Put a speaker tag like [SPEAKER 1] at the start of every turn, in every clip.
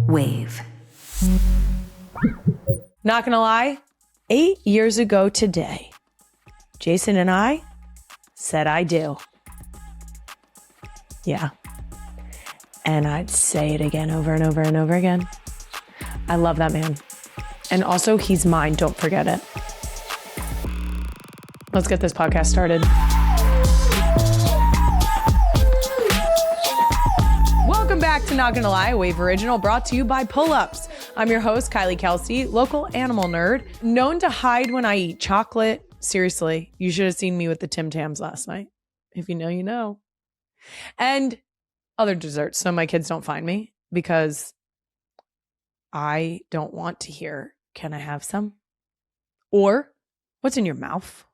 [SPEAKER 1] Wave.
[SPEAKER 2] Not gonna lie, 8 years ago today, Jason and I said I do. Yeah. And I'd say it again over and over and over again. I love that man. And also, he's mine. Don't forget it. Let's get this podcast started. Welcome back to Not Gonna Lie, a Wave original brought to you by Pull-Ups. I'm your host, Kylie Kelsey, local animal nerd, known to hide when I eat chocolate. Seriously, you should have seen me with the Tim Tams last night. If you know, you know. And other desserts, so my kids don't find me because I don't want to hear, can I have some? Or, what's in your mouth?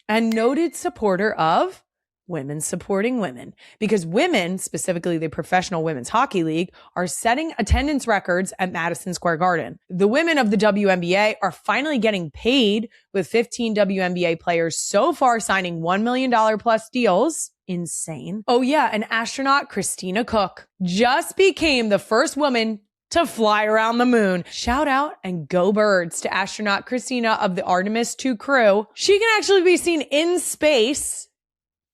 [SPEAKER 2] And noted supporter of women supporting women, because women, specifically the Professional Women's Hockey League, are setting attendance records at Madison Square Garden. The women of the WNBA are finally getting paid, with 15 WNBA players so far signing $1 million plus deals. Insane. Oh yeah, and astronaut Christina Koch just became the first woman to fly around the moon. Shout out and go birds to astronaut Christina of the Artemis 2 crew. She can actually be seen in space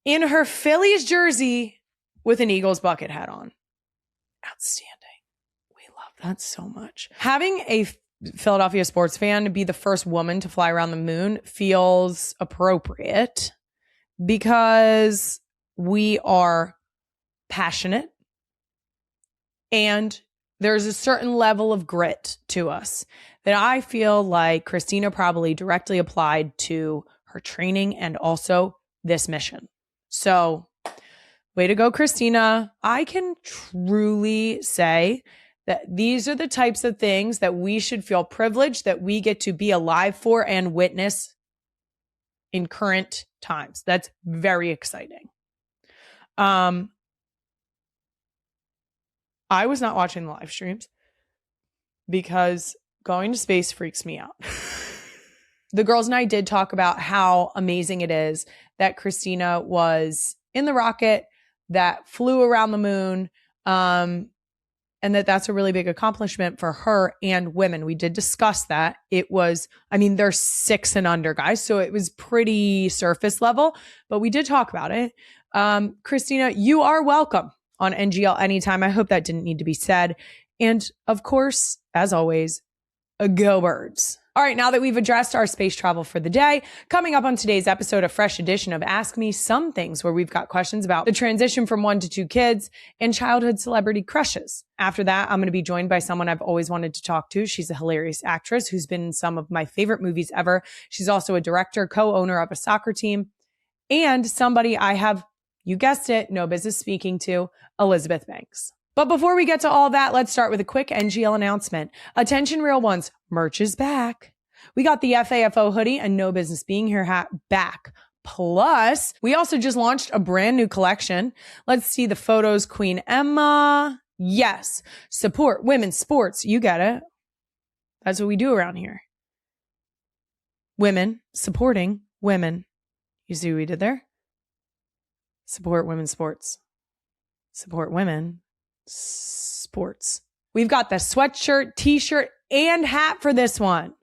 [SPEAKER 2] in her Phillies jersey with an Eagles bucket hat on. Outstanding. We love that so much. Having a Philadelphia sports fan be the first woman to fly around the moon feels appropriate because we are passionate and there's a certain level of grit to us that I feel like Christina probably directly applied to her training and also this mission. So, way to go, Christina. I can truly say that these are the types of things that we should feel privileged that we get to be alive for and witness in current times. That's very exciting. I was not watching the live streams because going to space freaks me out. The girls and I did talk about how amazing it is that Christina was in the rocket that flew around the moon, and that's a really big accomplishment for her and women. We did discuss that. It was, they're 6 and under, guys, so it was pretty surface level, but we did talk about it. Christina, you are welcome on NGL anytime. I hope that didn't need to be said. And of course, as always, go birds. All right, now that we've addressed our space travel for the day, coming up on today's episode, a fresh edition of Ask Me Some Things, where we've got questions about the transition from 1 to 2 kids and childhood celebrity crushes. After that, I'm going to be joined by someone I've always wanted to talk to. She's a hilarious actress who's been in some of my favorite movies ever. She's also a director, co-owner of a soccer team, and somebody I have, you guessed it, no business speaking to, Elizabeth Banks. But before we get to all that, let's start with a quick NGL announcement. Attention real ones, merch is back. We got the FAFO hoodie and No Business Being Here hat back. Plus, we also just launched a brand new collection. Let's see the photos. Queen Emma. Yes. Support women's sports. You get it. That's what we do around here. Women supporting women. You see what we did there? Support women's sports. Support women sports. We've got the sweatshirt, t-shirt, and hat for this one.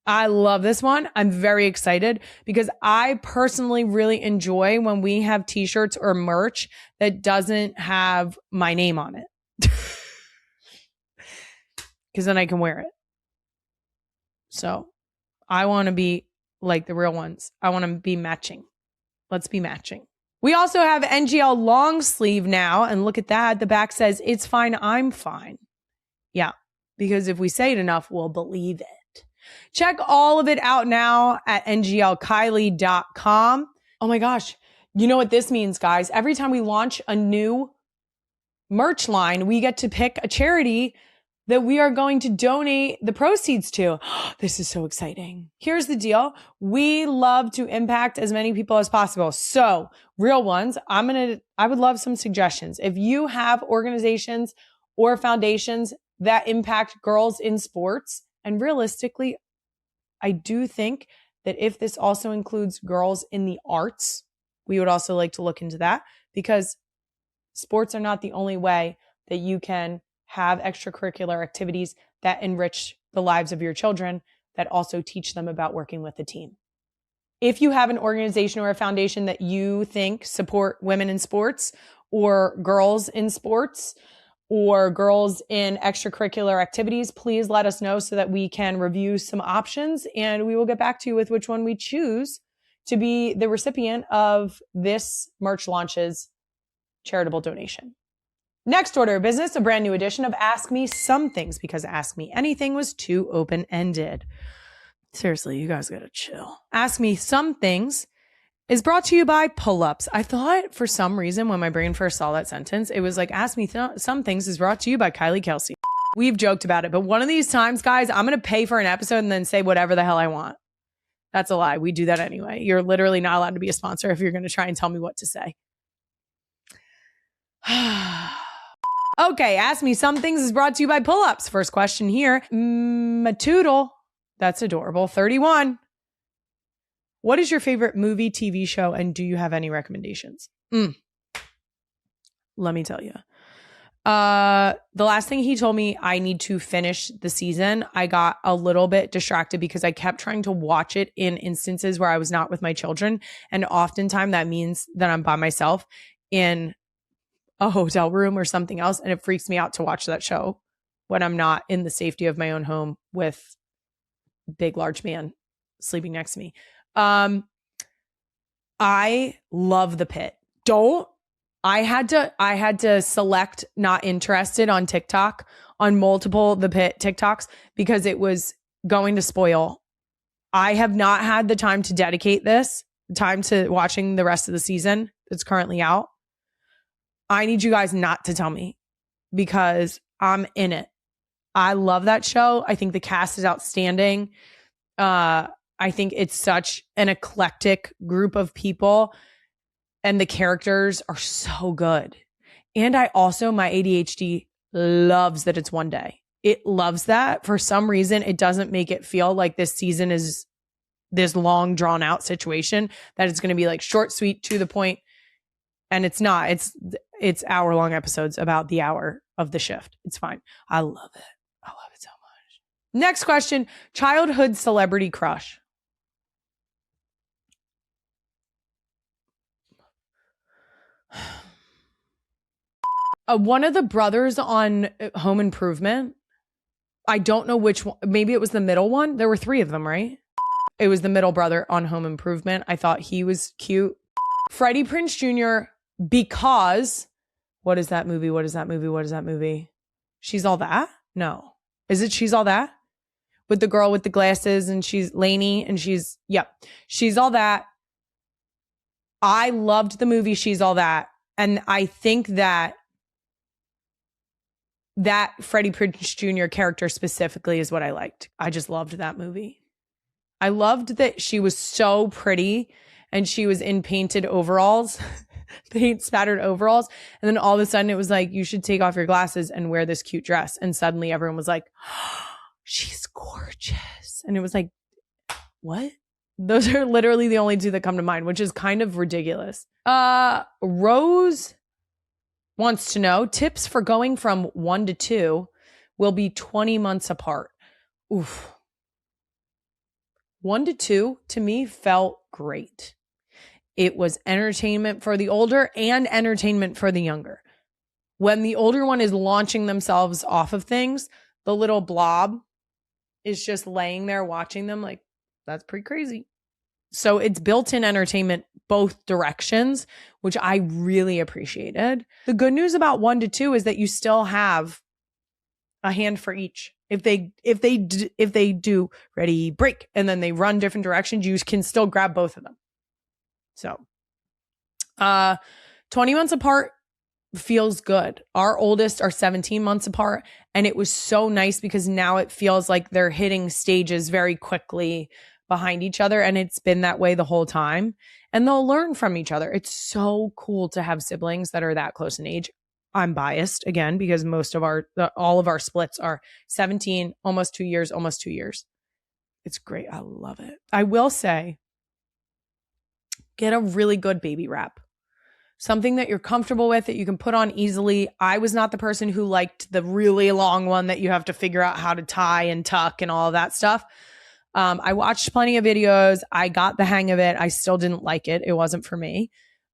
[SPEAKER 2] I love this one. I'm very excited because I personally really enjoy when we have t-shirts or merch that doesn't have my name on it. Because then I can wear it. So I want to be like the real ones. I want to be matching. Let's be matching. We also have NGL long sleeve now. And look at that. The back says, it's fine, I'm fine. Yeah, because if we say it enough, we'll believe it. Check all of it out now at nglkylie.com. Oh my gosh. You know what this means, guys? Every time we launch a new merch line, we get to pick a charity that we are going to donate the proceeds to. This is so exciting. Here's the deal. We love to impact as many people as possible. So, real ones, I would love some suggestions. If you have organizations or foundations that impact girls in sports, and realistically, I do think that if this also includes girls in the arts, we would also like to look into that, because sports are not the only way that you can have extracurricular activities that enrich the lives of your children, that also teach them about working with a team. If you have an organization or a foundation that you think support women in sports or girls in sports or girls in extracurricular activities, please let us know so that we can review some options, and we will get back to you with which one we choose to be the recipient of this Merch Launches charitable donation. Next order of business, a brand new edition of Ask Me Some Things, because Ask Me Anything was too open-ended. Seriously, you guys gotta chill. Ask Me Some Things is brought to you by Pull-Ups. I thought for some reason when my brain first saw that sentence, it was like, Ask Me Some Things is brought to you by Kylie Kelsey. We've joked about it, but one of these times, guys, I'm gonna pay for an episode and then say whatever the hell I want. That's a lie. We do that anyway. You're literally not allowed to be a sponsor if you're gonna try and tell me what to say. Okay, Ask Me Some Things is brought to you by Pull-Ups. First question here. Matoodle, that's adorable. 31. What is your favorite movie, TV show, and do you have any recommendations? Let me tell you. The last thing he told me, I need to finish the season. I got a little bit distracted because I kept trying to watch it in instances where I was not with my children. And oftentimes that means that I'm by myself in a hotel room or something else. And it freaks me out to watch that show when I'm not in the safety of my own home with big, large man sleeping next to me. I love the Pitt. I had to select not interested on TikTok on multiple the Pitt TikToks because it was going to spoil. I have not had the time to dedicate this time to watching the rest of the season that's currently out. I need you guys not to tell me because I'm in it. I love that show. I think the cast is outstanding. I think it's such an eclectic group of people and the characters are so good. And my ADHD loves that it's one day. It loves that. For some reason, it doesn't make it feel like this season is this long drawn out situation that it's going to be like short, sweet, to the point. And it's not. It's hour-long episodes about the hour of the shift. It's fine. I love it. I love it so much. Next question. Childhood celebrity crush. One of the brothers on Home Improvement. I don't know which one. Maybe it was the middle one. There were 3 of them, right? It was the middle brother on Home Improvement. I thought he was cute. Freddie Prinze Jr. because what is that movie? She's All That? No. Is it She's All That? With the girl with the glasses and she's Lainey and She's All That. I loved the movie She's All That. And I think that Freddie Prinze Jr. character specifically is what I liked. I just loved that movie. I loved that she was so pretty and she was in painted overalls, paint spattered overalls. And then all of a sudden it was like, you should take off your glasses and wear this cute dress. And suddenly everyone was like, oh, she's gorgeous. And it was like, what? Those are literally the only 2 that come to mind, which is kind of ridiculous. Rose wants to know tips for going from 1 to 2 will be 20 months apart. Oof. 1 to 2 to me felt great. It was entertainment for the older and entertainment for the younger. When the older one is launching themselves off of things, the little blob is just laying there watching them like, that's pretty crazy. So it's built-in entertainment both directions, which I really appreciated. The good news about 1 to 2 is that you still have a hand for each. If they do ready, break, and then they run different directions, you can still grab both of them. So 20 months apart feels good. Our oldest are 17 months apart, and it was so nice because now it feels like they're hitting stages very quickly behind each other, and it's been that way the whole time, and they'll learn from each other. It's so cool to have siblings that are that close in age. I'm biased again because all of our splits are 17, almost 2 years. It's great. I love it. I will say, get a really good baby wrap. something that you're comfortable with that you can put on easily. I was not the person who liked the really long one that you have to figure out how to tie and tuck and all of that stuff. I watched plenty of videos. I got the hang of it. I still didn't like it. It wasn't for me.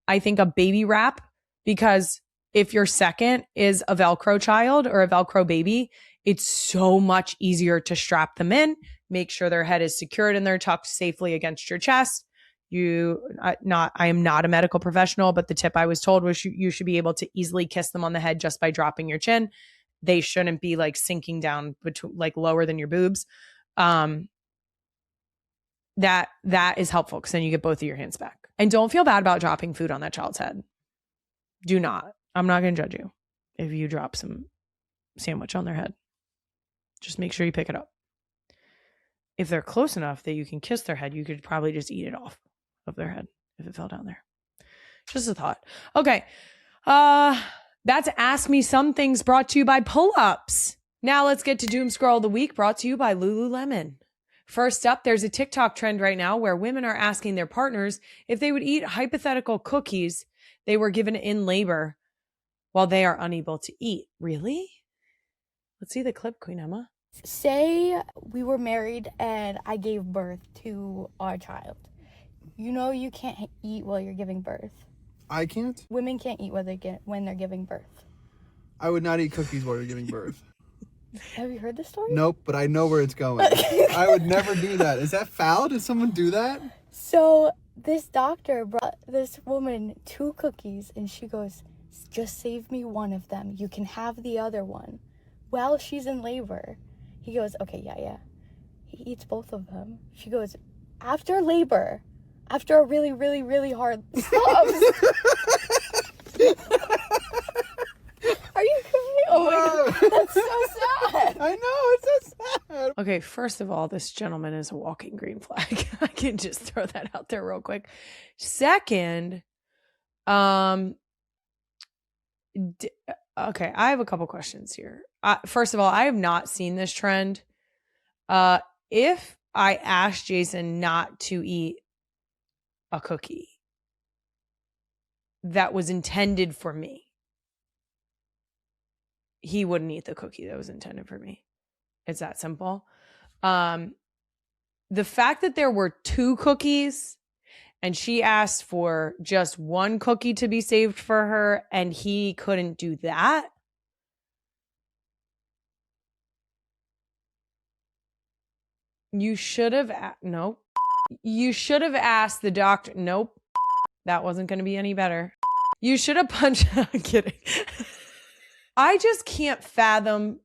[SPEAKER 2] I think a baby wrap, because if your second is a Velcro child or a Velcro baby, it's so much easier to strap them in, make sure their head is secured and they're tucked safely against your chest. I am not a medical professional, but the tip I was told was you should be able to easily kiss them on the head just by dropping your chin. They shouldn't be like sinking down between, like lower than your boobs. That is helpful because then you get both of your hands back. And don't feel bad about dropping food on that child's head. Do not. I'm not going to judge you if you drop some sandwich on their head. Just make sure you pick it up. If they're close enough that you can kiss their head, you could probably just eat it off of their head if it fell down there. Just a thought. Okay. That's Ask Me Some Things, brought to you by Pull-Ups. Now let's get to Doom Scroll of the Week, brought to you by Lululemon. First up, there's a TikTok trend right now where women are asking their partners if they would eat hypothetical cookies they were given in labor while they are unable to eat. Really? Let's see the clip, Queen Emma.
[SPEAKER 1] Say we were married and I gave birth to our child. You know you can't eat while you're giving birth.
[SPEAKER 3] I can't?
[SPEAKER 1] Women can't eat when they're giving birth.
[SPEAKER 3] I would not eat cookies while you're giving birth.
[SPEAKER 1] Have you heard this story?
[SPEAKER 3] Nope, but I know where it's going. I would never do that. Is that foul? Did someone do that?
[SPEAKER 1] So this doctor brought this woman 2 cookies and she goes, just save me one of them. You can have the other one. While she's in labor. He goes, okay, yeah. He eats both of them. She goes, after labor, after a really, really, really hard stops. Are you kidding? Oh my God, that's so sad.
[SPEAKER 3] I know, it's so sad.
[SPEAKER 2] Okay, first of all, this gentleman is a walking green flag. I can just throw that out there real quick. Second, okay, I have a couple questions here. First of all, I have not seen this trend. If I asked Jason not to eat a cookie that was intended for me, he wouldn't eat the cookie that was intended for me. It's that simple. The fact that there were 2 cookies and she asked for just 1 cookie to be saved for her and he couldn't do that. You should have, nope. You should have asked the doctor. Nope. That wasn't going to be any better. You should have punched. I'm kidding. I just can't fathom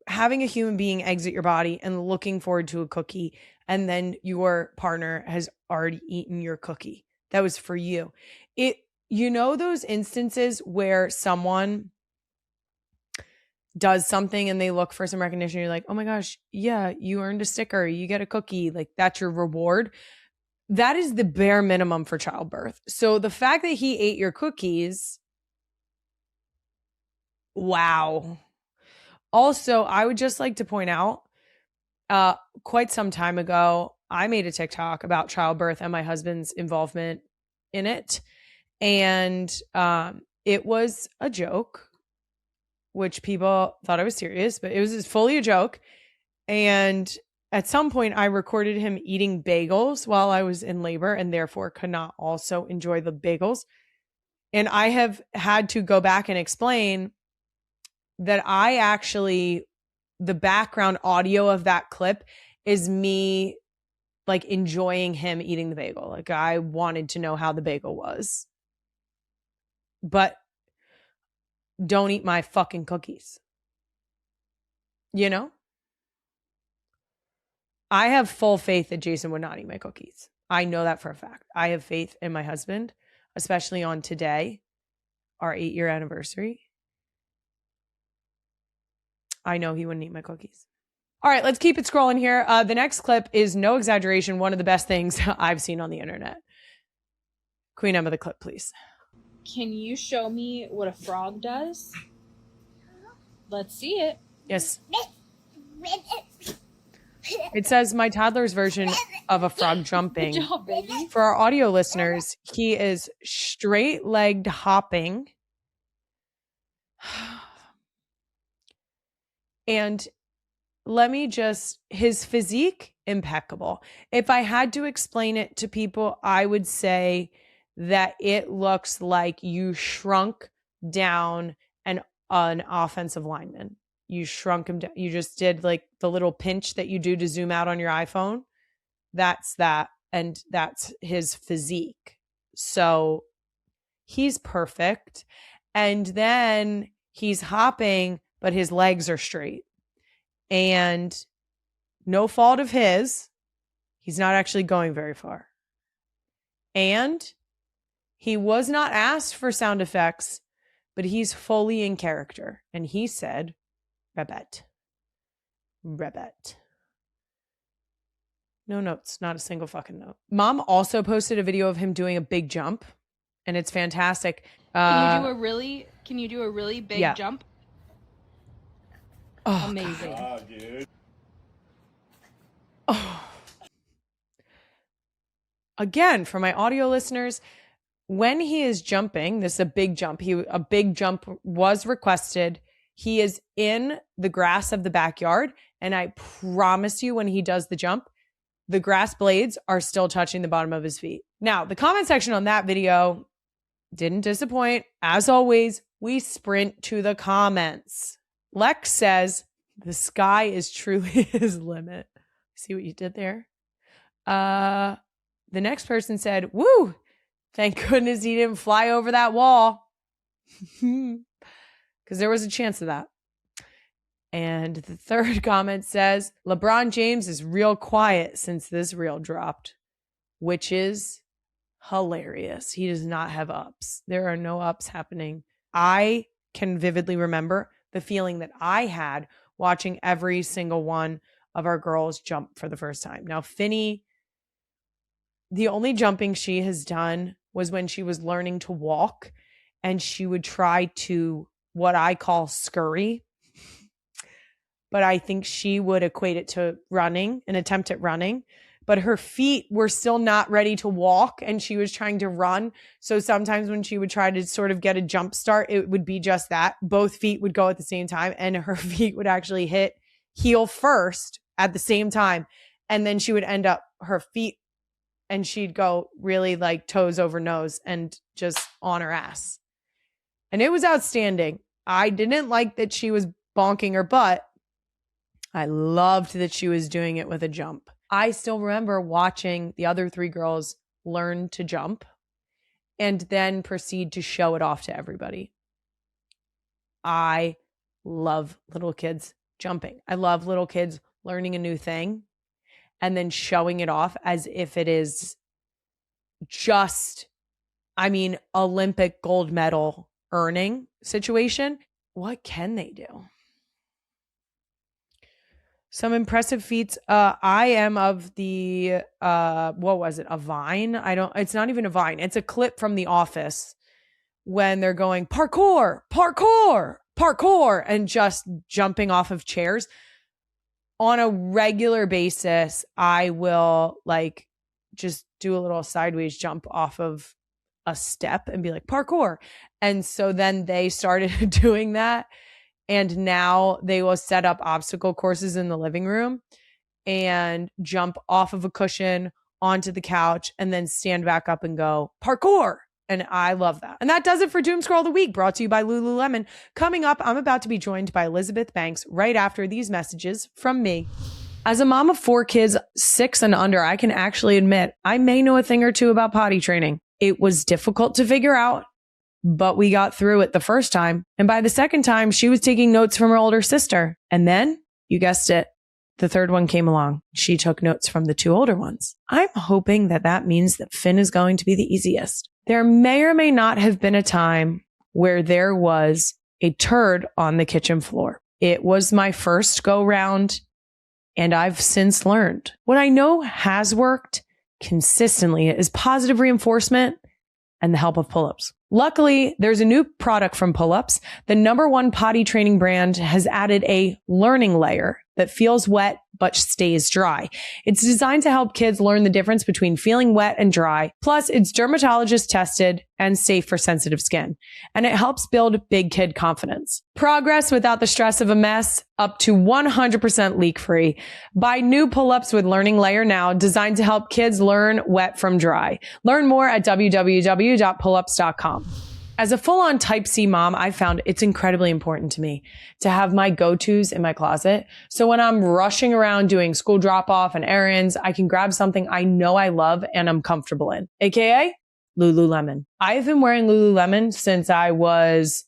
[SPEAKER 2] having a human being exit your body and looking forward to a cookie, and then your partner has already eaten your cookie that was for you. You know those instances where someone does something and they look for some recognition. You're like, oh my gosh, yeah, you earned a sticker. You get a cookie. Like, that's your reward. That is the bare minimum for childbirth. So the fact that he ate your cookies, wow. Also, I would just like to point out, quite some time ago, I made a TikTok about childbirth and my husband's involvement in it. And it was a joke, which people thought I was serious, but it was fully a joke. And at some point, I recorded him eating bagels while I was in labor and therefore could not also enjoy the bagels. And I have had to go back and explain that the background audio of that clip is me like enjoying him eating the bagel. Like, I wanted to know how the bagel was. But don't eat my fucking cookies. You know? I have full faith that Jason would not eat my cookies. I know that for a fact. I have faith in my husband, especially on today, our 8-year anniversary. I know he wouldn't eat my cookies. All right, let's keep it scrolling here. The next clip is, no exaggeration, one of the best things I've seen on the internet. Queen Emma, the clip, please.
[SPEAKER 4] Can you show me what a frog does? Let's see it.
[SPEAKER 2] Yes. It says my toddler's version of a frog jumping.
[SPEAKER 4] Good job, baby.
[SPEAKER 2] For our audio listeners, he is straight-legged hopping. And his physique, impeccable. If I had to explain it to people, I would say that it looks like you shrunk down an offensive lineman. You shrunk him down. You just did like the little pinch that you do to zoom out on your iPhone. That's that. And that's his physique. So he's perfect. And then he's hopping, but his legs are straight. And no fault of his, he's not actually going very far. And he was not asked for sound effects, but he's fully in character. And he said, Rebet. No notes, not a single fucking note. Mom also posted a video of him doing a big jump, and it's fantastic.
[SPEAKER 4] Can you do a really big jump?
[SPEAKER 2] Oh,
[SPEAKER 4] amazing.
[SPEAKER 5] Oh, dude.
[SPEAKER 2] Oh. Again, for my audio listeners, when he is jumping, this is a big jump. A big jump was requested. He is in the grass of the backyard, and I promise you, when he does the jump, the grass blades are still touching the bottom of his feet. Now, the comment section on that video didn't disappoint. As always, we sprint to the comments. Lex says, the sky is truly his limit. See what you did there? The next person said, woo, thank goodness he didn't fly over that wall. Because there was a chance of that. And the third comment says, LeBron James is real quiet since this reel dropped, which is hilarious. He does not have ups. There are no ups happening. I can vividly remember the feeling that I had watching every single one of our girls jump for the first time. Now, Finny, the only jumping she has done was when she was learning to walk, and she would try to what I call scurry. But I think she would equate it to running, an attempt at running. But her feet were still not ready to walk, and she was trying to run. So sometimes when she would try to sort of get a jump start, it would be just that. Both feet would go at the same time, and her feet would actually hit heel first at the same time. And then she would end up her feet, and she'd go really like toes over nose and just on her ass. And it was outstanding. I didn't like that she was bonking her butt. I loved that she was doing it with a jump. I still remember watching the other three girls learn to jump and then proceed to show it off to everybody. I love little kids jumping. I love little kids learning a new thing and then showing it off as if it is just, Olympic gold medal earning situation. What can they do? Some impressive feats. I am of the, what was it? A vine? It's not even a vine. It's a clip from The Office when they're going parkour, parkour, parkour, and just jumping off of chairs. On a regular basis, I will just do a little sideways jump off of a step and be like parkour. And so then they started doing that. And now they will set up obstacle courses in the living room and jump off of a cushion onto the couch and then stand back up and go parkour. And I love that. And that does it for Doom Scroll of the Week, brought to you by Lululemon. Coming up, I'm about to be joined by Elizabeth Banks right after these messages from me. As a mom of 4 kids, 6 and under, I can actually admit I may know a thing or two about potty training. It was difficult to figure out, but we got through it the first time. And by the second time, she was taking notes from her older sister. And then, you guessed it, the third one came along. She took notes from the 2 older ones. I'm hoping that means that Finn is going to be the easiest. There may or may not have been a time where there was a turd on the kitchen floor. It was my first go round, and I've since learned. What I know has worked consistently is positive reinforcement and the help of pull-ups. Luckily, there's a new product from Pull-Ups. The #1 potty training brand has added a learning layer that feels wet but stays dry. It's designed to help kids learn the difference between feeling wet and dry. Plus, it's dermatologist tested and safe for sensitive skin. And it helps build big kid confidence. Progress without the stress of a mess, up to 100% leak-free. Buy new pull-ups with Learning Layer now, designed to help kids learn wet from dry. Learn more at www.pullups.com. As a full-on type C mom, I found it's incredibly important to me to have my go-tos in my closet. So when I'm rushing around doing school drop-off and errands, I can grab something I know I love and I'm comfortable in, aka Lululemon. I've been wearing Lululemon since I was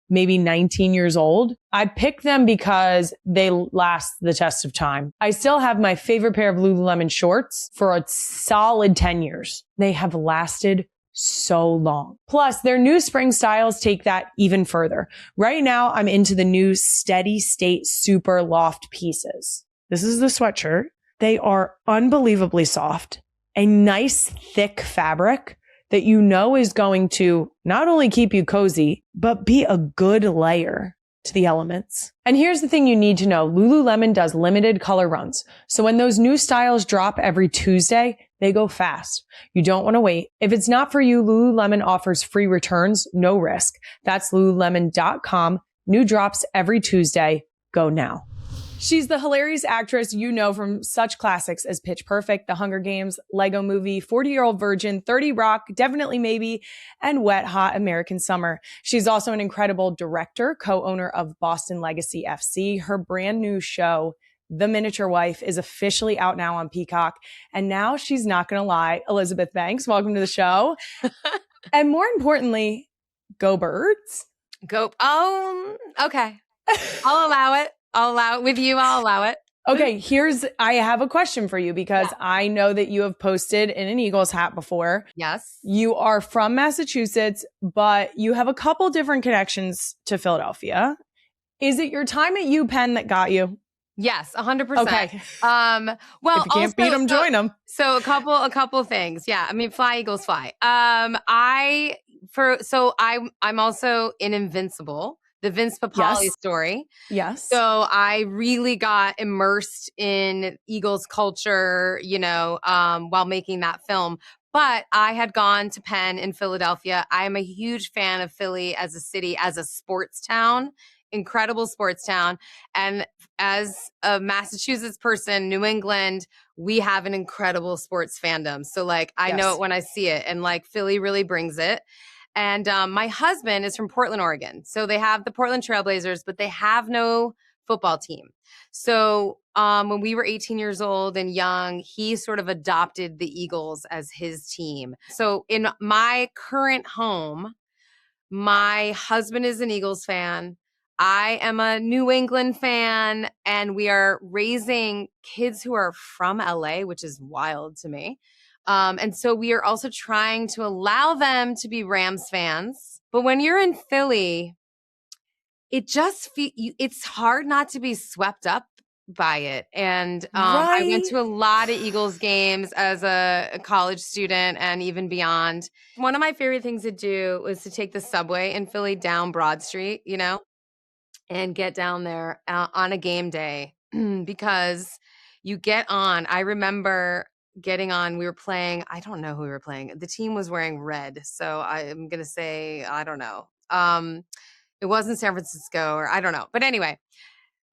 [SPEAKER 2] maybe 19 years old. I picked them because they last the test of time. I still have my favorite pair of Lululemon shorts for a solid 10 years. They have lasted so long. Plus, their new spring styles take that even further. Right now, I'm into the new Steady State Super Loft pieces. This is the sweatshirt. They are unbelievably soft, a nice thick fabric that you know is going to not only keep you cozy, but be a good layer to the elements. And here's the thing you need to know. Lululemon does limited color runs. So when those new styles drop every Tuesday, they go fast. You don't want to wait. If it's not for you, Lululemon offers free returns, no risk. That's lululemon.com. New drops every Tuesday. Go now. She's the hilarious actress you know from such classics as Pitch Perfect, The Hunger Games, Lego Movie, 40-Year-Old Virgin, 30 Rock, Definitely Maybe, and Wet Hot American Summer. She's also an incredible director, co-owner of Boston Legacy FC. Her brand new show, The Miniature Wife, is officially out now on Peacock. And now she's not going to lie. Elizabeth Banks, welcome to the show. And more importantly, go Birds.
[SPEAKER 5] Go. Okay. I'll allow it. With you. I'll allow it.
[SPEAKER 2] Okay, I have a question for you because I know that you have posted in an Eagles hat before.
[SPEAKER 5] Yes.
[SPEAKER 2] You are from Massachusetts, but you have a couple different connections to Philadelphia. Is it your time at UPenn that got you?
[SPEAKER 5] Yes, 100%.
[SPEAKER 2] Okay.
[SPEAKER 5] Well,
[SPEAKER 2] if you can't beat them, join them.
[SPEAKER 5] So a couple things. Yeah. I mean, fly Eagles fly. I'm also in Invincible, the Vince Papale story.
[SPEAKER 2] Yes.
[SPEAKER 5] So I really got immersed in Eagles culture, while making that film. But I had gone to Penn in Philadelphia. I am a huge fan of Philly as a city, as a sports town, incredible sports town. And as a Massachusetts person, New England, we have an incredible sports fandom. So I know it when I see it, and Philly really brings it. And my husband is from Portland, Oregon. So they have the Portland Trailblazers, but they have no football team. So when we were 18 years old and young, he sort of adopted the Eagles as his team. So in my current home, my husband is an Eagles fan. I am a New England fan, and we are raising kids who are from LA, which is wild to me. And so we are also trying to allow them to be Rams fans. But when you're in Philly, it's hard not to be swept up by it. And I went to a lot of Eagles games as a college student and even beyond. One of my favorite things to do was to take the subway in Philly down Broad Street, and get down there on a game day because you get on. I remember getting on, we were playing, I don't know who we were playing. The team was wearing red. So I'm going to say, I don't know. It wasn't San Francisco, or I don't know. But anyway,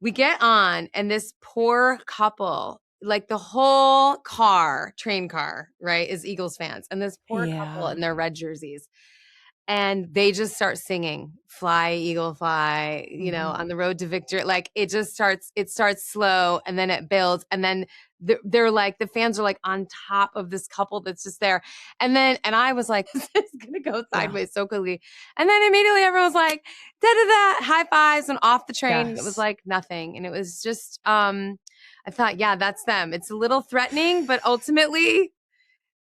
[SPEAKER 5] we get on, and this poor couple, the whole train car, right, is Eagles fans. And this poor couple in their red jerseys. And they just start singing Fly, Eagle Fly, on the road to victory. It starts slow, and then it builds. And then they're the fans are on top of this couple that's just there. And I was like, this is going to go sideways so quickly. And then immediately everyone was like, da-da-da, high fives, and off the train. Yes. It was nothing. And it was just, I thought, that's them. It's a little threatening, but ultimately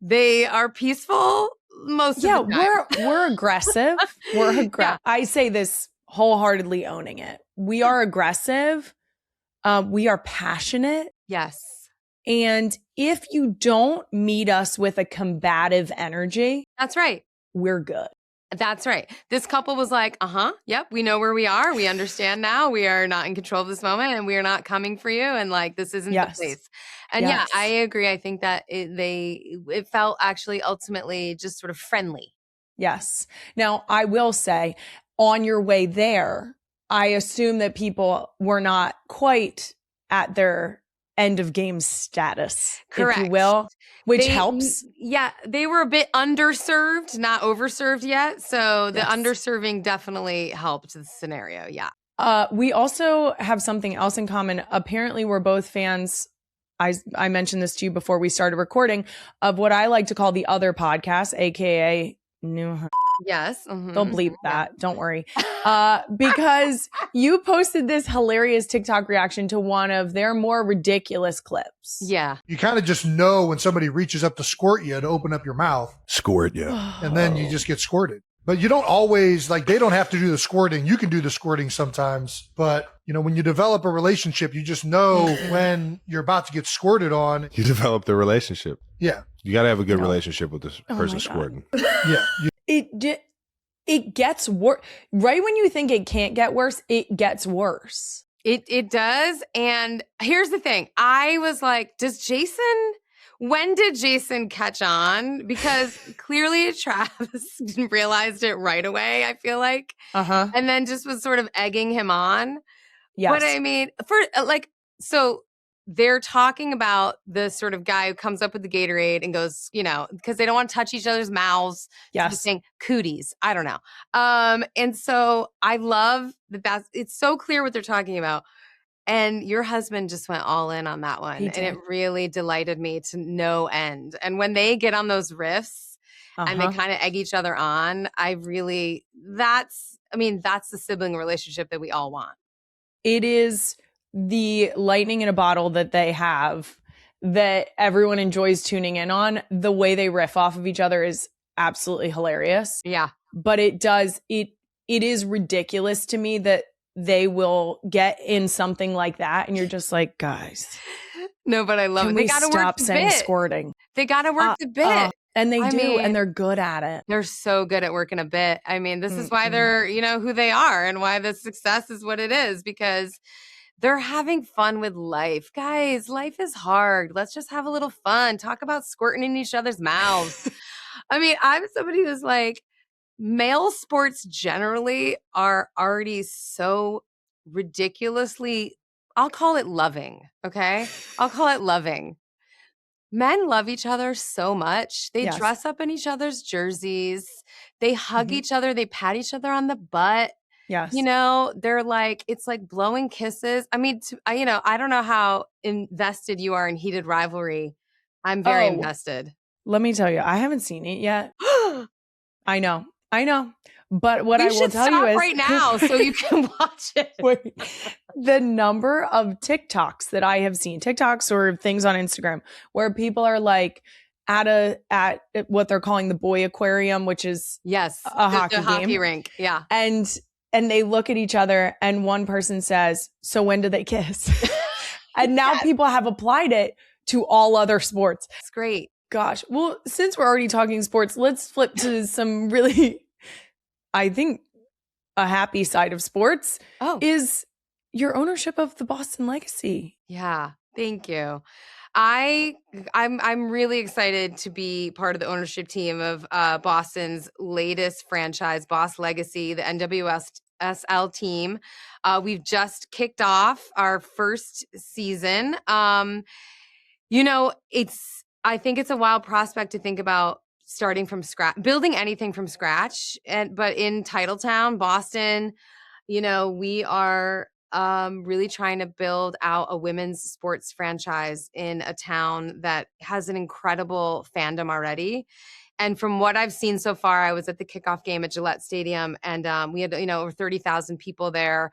[SPEAKER 5] they are peaceful. Most of the time.
[SPEAKER 2] we're aggressive. I say this wholeheartedly, owning it. We are aggressive. We are passionate.
[SPEAKER 5] Yes.
[SPEAKER 2] And if you don't meet us with a combative energy,
[SPEAKER 5] that's right,
[SPEAKER 2] we're good.
[SPEAKER 5] That's right. This couple was like, yep, we know where we are. We understand now. We are not in control of this moment and we are not coming for you. And like, this isn't the place. And yeah, I agree. I think that it felt actually ultimately just sort of friendly.
[SPEAKER 2] Yes. Now, I will say, on your way there, I assume that people were not quite at their end of game status,
[SPEAKER 5] correct,
[SPEAKER 2] if you will, which helps.
[SPEAKER 5] Yeah, they were a bit underserved, not overserved yet. So the underserving definitely helped the scenario. Yeah.
[SPEAKER 2] We also have something else in common. Apparently, we're both fans. I mentioned this to you before we started recording, of what I like to call the other podcast, aka New.
[SPEAKER 5] Yes.
[SPEAKER 2] They'll bleep that. Yeah. Don't worry. Because you posted this hilarious TikTok reaction to one of their more ridiculous clips.
[SPEAKER 5] Yeah.
[SPEAKER 6] You kind of just know when somebody reaches up to squirt you to open up your mouth.
[SPEAKER 7] Squirt you.
[SPEAKER 6] And then you just get squirted. But you don't always, like, they don't have to do the squirting. You can do the squirting sometimes. But, you know, when you develop a relationship, you just know when you're about to get squirted on.
[SPEAKER 7] You develop the relationship.
[SPEAKER 6] Yeah.
[SPEAKER 7] You got to have a good relationship with this person squirting.
[SPEAKER 6] Yeah.
[SPEAKER 2] It gets worse. Right when you think it can't get worse, it gets worse.
[SPEAKER 5] It does. And here's the thing. I was like, when did Jason catch on? Because clearly Travis realized it right away, I feel like. And then just was sort of egging him on. Yes. But I mean, so they're talking about the sort of guy who comes up with the Gatorade and goes, you know, because they don't want to touch each other's mouths.
[SPEAKER 2] Yes.
[SPEAKER 5] Just saying cooties. I don't know. And so I love it's so clear what they're talking about. And your husband just went all in on that one. And it really delighted me to no end. And when they get on those riffs and they kind of egg each other on, that's the sibling relationship that we all want.
[SPEAKER 2] It is the lightning in a bottle that they have that everyone enjoys tuning in on. The way they riff off of each other is absolutely hilarious.
[SPEAKER 5] Yeah.
[SPEAKER 2] But it is ridiculous to me that they will get in something like that. And you're just like, guys.
[SPEAKER 5] No, but I love it. They got to work the
[SPEAKER 2] saying
[SPEAKER 5] bit.
[SPEAKER 2] Squirting.
[SPEAKER 5] They got to work the bit.
[SPEAKER 2] And they do. And they're good at it.
[SPEAKER 5] They're so good at working a bit. I mean, this is why they're, you know, who they are and why the success is what it is, because they're having fun with life. Guys, life is hard. Let's just have a little fun. Talk about squirting in each other's mouths. I mean, I'm somebody who's like, male sports generally are already so ridiculously, I'll call it loving, okay? I'll call it loving. Men love each other so much. They dress up in each other's jerseys. They hug each other. They pat each other on the butt.
[SPEAKER 2] Yes.
[SPEAKER 5] You know, they're like, it's like blowing kisses. I mean, I don't know how invested you are in heated rivalry. I'm very invested.
[SPEAKER 2] Let me tell you, I haven't seen it yet. I know. But what I will tell you is
[SPEAKER 5] right now so you can watch it.
[SPEAKER 2] Wait, the number of TikToks that I have seen, TikToks or things on Instagram, where people are like at what they're calling the boy aquarium, which is
[SPEAKER 5] the
[SPEAKER 2] hockey
[SPEAKER 5] rink. Yeah.
[SPEAKER 2] And they look at each other and one person says, "So when do they kiss?" And now people have applied it to all other sports.
[SPEAKER 5] It's great.
[SPEAKER 2] Gosh. Well, since we're already talking sports, let's flip to some really, I think, a happy side of sports is your ownership of the Boston legacy.
[SPEAKER 5] Yeah. Thank you. I'm really excited to be part of the ownership team of Boston's latest franchise, Boss Legacy, the NWSL team. We've just kicked off our first season. You know, I think it's a wild prospect to think about starting from scratch, building anything from scratch. But in Titletown, Boston, you know, we are really trying to build out a women's sports franchise in a town that has an incredible fandom already. And from what I've seen so far, I was at the kickoff game at Gillette Stadium, and we had, you know, over 30,000 people there.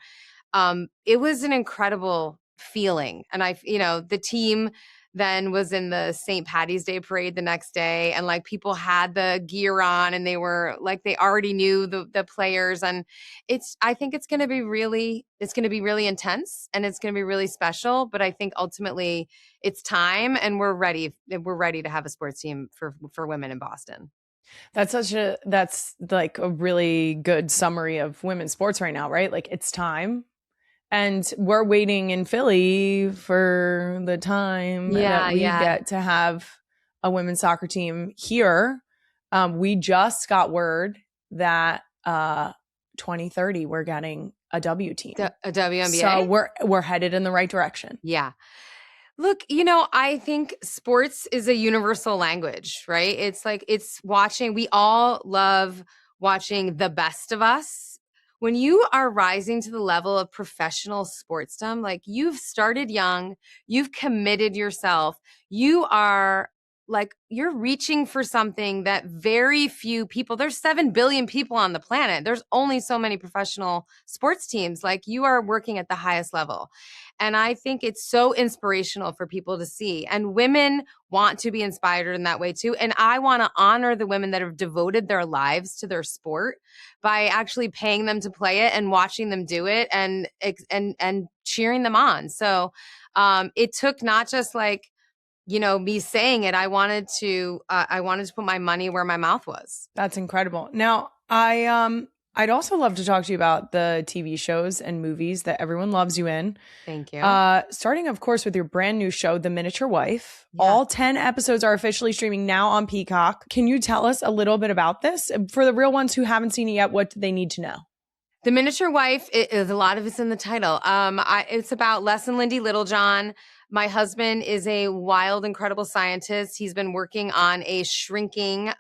[SPEAKER 5] It was an incredible feeling. And the team then was in the St. Patty's Day parade the next day, and like people had the gear on and they were like, they already knew the players. And I think it's going to be really intense and it's going to be really special, but I think ultimately it's time and we're ready to have a sports team for women in Boston.
[SPEAKER 2] That's like a really good summary of women's sports right now, right? Like it's time. And we're waiting in Philly for the time that we get to have a women's soccer team here. We just got word that 2030 we're getting a W team,
[SPEAKER 5] a WNBA.
[SPEAKER 2] So we're headed in the right direction.
[SPEAKER 5] Yeah. Look, I think sports is a universal language, right? It's like we all love watching the best of us. When you are rising to the level of professional sportsdom, like you've started young, you've committed yourself, you're reaching for something that very few people, there's 7 billion people on the planet. There's only so many professional sports teams. Like you are working at the highest level. And I think it's so inspirational for people to see. And women want to be inspired in that way too. And I want to honor the women that have devoted their lives to their sport by actually paying them to play it and watching them do it and cheering them on. So it took not just like, me saying it, I wanted to put my money where my mouth was.
[SPEAKER 2] That's incredible. Now, I'd also love to talk to you about the TV shows and movies that everyone loves you in.
[SPEAKER 5] Thank you.
[SPEAKER 2] Starting, of course, with your brand new show, The Miniature Wife. Yeah. All 10 episodes are officially streaming now on Peacock. Can you tell us a little bit about this? For the real ones who haven't seen it yet, what do they need to know?
[SPEAKER 5] The Miniature Wife, a lot of it's in the title. It's about Les and Lindy Littlejohn. My husband is a wild, incredible scientist. He's been working on a shrinking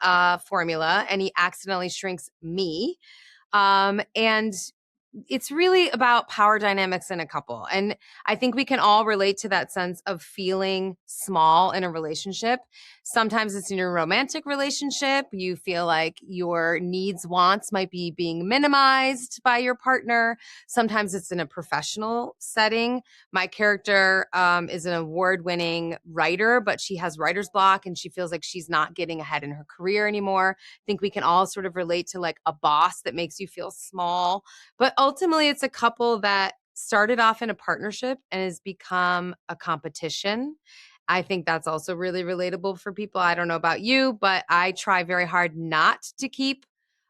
[SPEAKER 5] formula, and he accidentally shrinks me. And it's really about power dynamics in a couple. And I think we can all relate to that sense of feeling small in a relationship. Sometimes it's in your romantic relationship. You feel like your needs, wants might be being minimized by your partner. Sometimes it's in a professional setting. My character is an award-winning writer, but she has writer's block and she feels like she's not getting ahead in her career anymore. I think we can all sort of relate to like a boss that makes you feel small. But ultimately, it's a couple that started off in a partnership and has become a competition. I think that's also really relatable for people. I don't know about you, but I try very hard not to keep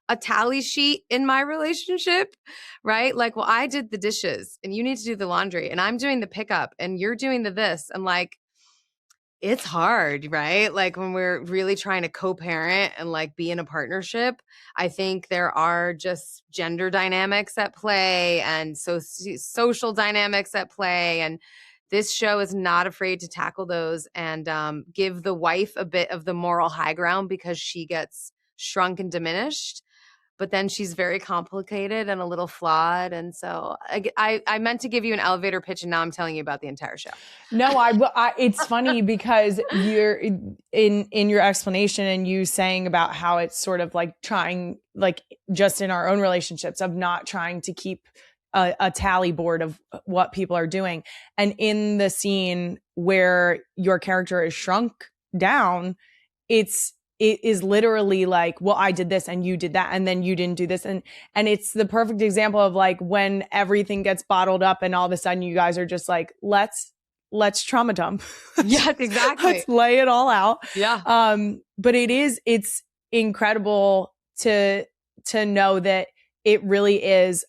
[SPEAKER 5] a tally sheet in my relationship, right? Like, well, I did the dishes and you need to do the laundry and I'm doing the pickup and you're doing the this. And like, it's hard, right? Like when we're really trying to co-parent and like be in a partnership, I think there are just gender dynamics at play and social dynamics at play. And this show is not afraid to tackle those and give the wife a bit of the moral high ground because she gets shrunk and diminished. But then she's very complicated and a little flawed. And so I meant to give you an elevator pitch and now I'm telling you about the entire show.
[SPEAKER 2] No, it's funny because you're in your explanation and you saying about how it's sort of like trying, like just in our own relationships of not trying to keep a tally board of what people are doing. And in the scene where your character is shrunk down, it is literally like, well, I did this and you did that and then you didn't do this. And it's the perfect example of like when everything gets bottled up and all of a sudden you guys are just like, let's trauma dump.
[SPEAKER 5] Yes, exactly.
[SPEAKER 2] Let's lay it all out.
[SPEAKER 5] Yeah.
[SPEAKER 2] But it's incredible to know that it really is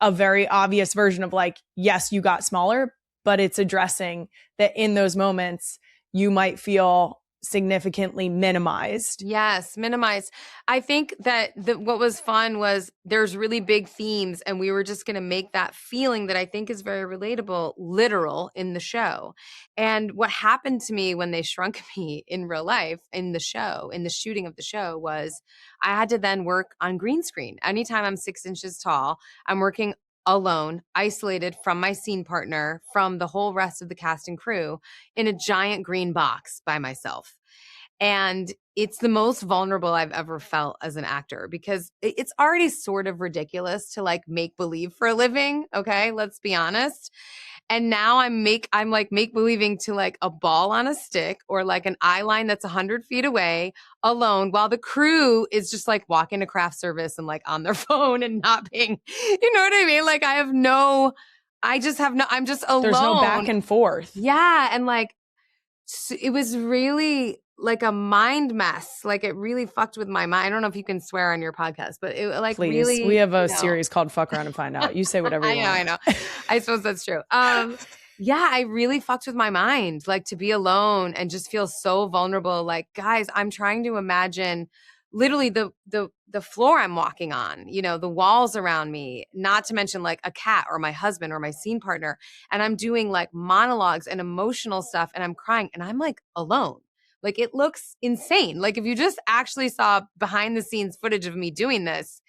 [SPEAKER 2] a very obvious version of like, yes, you got smaller, but it's addressing that in those moments you might feel significantly minimized.
[SPEAKER 5] Yes, minimized. I think that what was fun was there's really big themes and we were just going to make that feeling that I think is very relatable, literal in the show. And what happened to me when they shrunk me in real life in the show, in the shooting of the show was I had to then work on green screen. Anytime I'm 6 inches tall, I'm working alone, isolated from my scene partner, from the whole rest of the cast and crew in a giant green box by myself. And it's the most vulnerable I've ever felt as an actor because it's already sort of ridiculous to like make believe for a living. Okay. Let's be honest. And now I'm like make believing to like a ball on a stick or like an eye line that's 100 feet away alone while the crew is just like walking to craft service and like on their phone and not being, you know what I mean? Like I'm just alone.
[SPEAKER 2] There's no back and forth.
[SPEAKER 5] Yeah. And like, it was really like a mind mess. Like it really fucked with my mind. I don't know if you can swear on your podcast, but it like
[SPEAKER 2] Please.
[SPEAKER 5] really.
[SPEAKER 2] We have a series called Fuck Around and Find Out. You say whatever you want.
[SPEAKER 5] I know. I suppose that's true. Yeah, I really fucked with my mind, like to be alone and just feel so vulnerable. Like, guys, I'm trying to imagine literally the floor I'm walking on, you know, the walls around me, not to mention like a cat or my husband or my scene partner. And I'm doing like monologues and emotional stuff and I'm crying and I'm like alone. Like it looks insane. Like if you just actually saw behind the scenes footage of me doing this,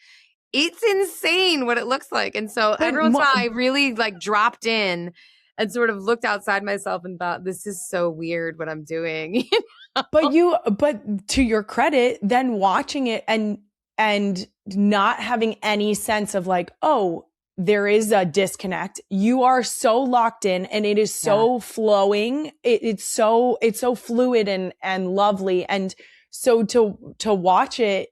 [SPEAKER 5] it's insane what it looks like. And so every once in a while I really like dropped in and sort of looked outside myself and thought, this is so weird what I'm doing.
[SPEAKER 2] But to your credit, then watching it and not having any sense of like, oh, there is a disconnect. You are so locked in and it is so flowing. It's so fluid and lovely. And so to watch it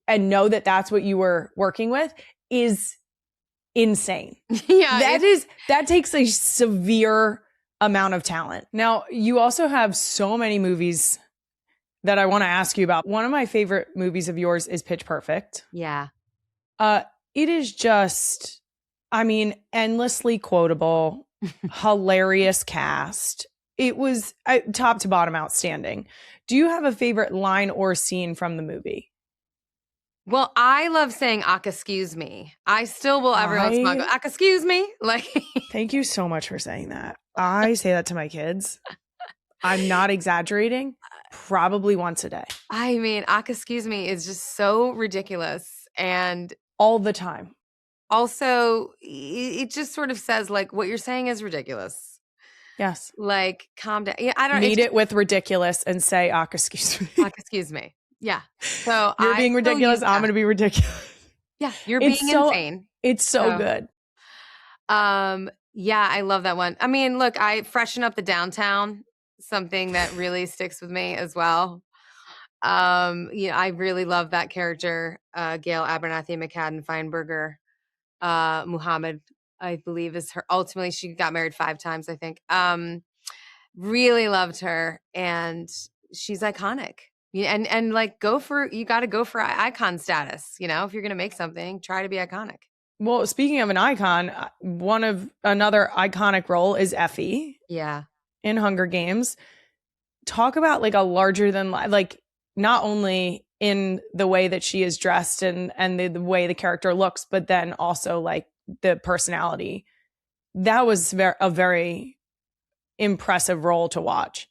[SPEAKER 2] and know that that's what you were working with is insane.
[SPEAKER 5] Yeah.
[SPEAKER 2] That takes a severe amount of talent. Now, you also have so many movies that I want to ask you about. One of my favorite movies of yours is Pitch Perfect.
[SPEAKER 5] Yeah.
[SPEAKER 2] It is just, I mean, endlessly quotable, hilarious cast. It was top to bottom outstanding. Do you have a favorite line or scene from the movie?
[SPEAKER 5] Well, I love saying excuse me. I still will every once in a while go, excuse me. Like
[SPEAKER 2] Thank you so much for saying that. I say that to my kids. I'm not exaggerating. Probably once a day.
[SPEAKER 5] I mean, excuse me is just so ridiculous. And
[SPEAKER 2] all the time.
[SPEAKER 5] Also, it just sort of says like what you're saying is ridiculous.
[SPEAKER 2] Yes.
[SPEAKER 5] Like calm down. Yeah, I don't
[SPEAKER 2] meet it with ridiculous and say, excuse me.
[SPEAKER 5] Excuse me. Yeah. So
[SPEAKER 2] you're being ridiculous. I'm going to be ridiculous.
[SPEAKER 5] Yeah. You're being insane.
[SPEAKER 2] It's so good.
[SPEAKER 5] Yeah, I love that one. I mean, look, I freshen up the downtown, something that really sticks with me as well. I really love that character, Gail Abernathy McCadden Feinberger. Muhammad, I believe, is her. Ultimately, she got married 5 times, I think. Really loved her, and she's iconic. And like you got to go for icon status. You know, if you're gonna make something, try to be iconic.
[SPEAKER 2] Well, speaking of an icon, another iconic role is Effie.
[SPEAKER 5] Yeah,
[SPEAKER 2] in Hunger Games. Talk about like a larger than like not only in the way that she is dressed and the way the character looks, but then also like the personality. That was a very impressive role to watch.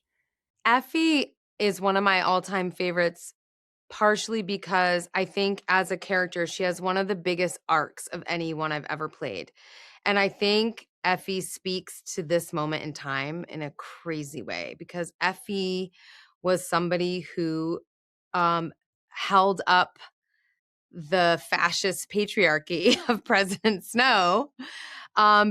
[SPEAKER 5] Effie is one of my all-time favorites, partially because I think as a character, she has one of the biggest arcs of anyone I've ever played. And I think Effie speaks to this moment in time in a crazy way, because Effie was somebody who held up the fascist patriarchy of President Snow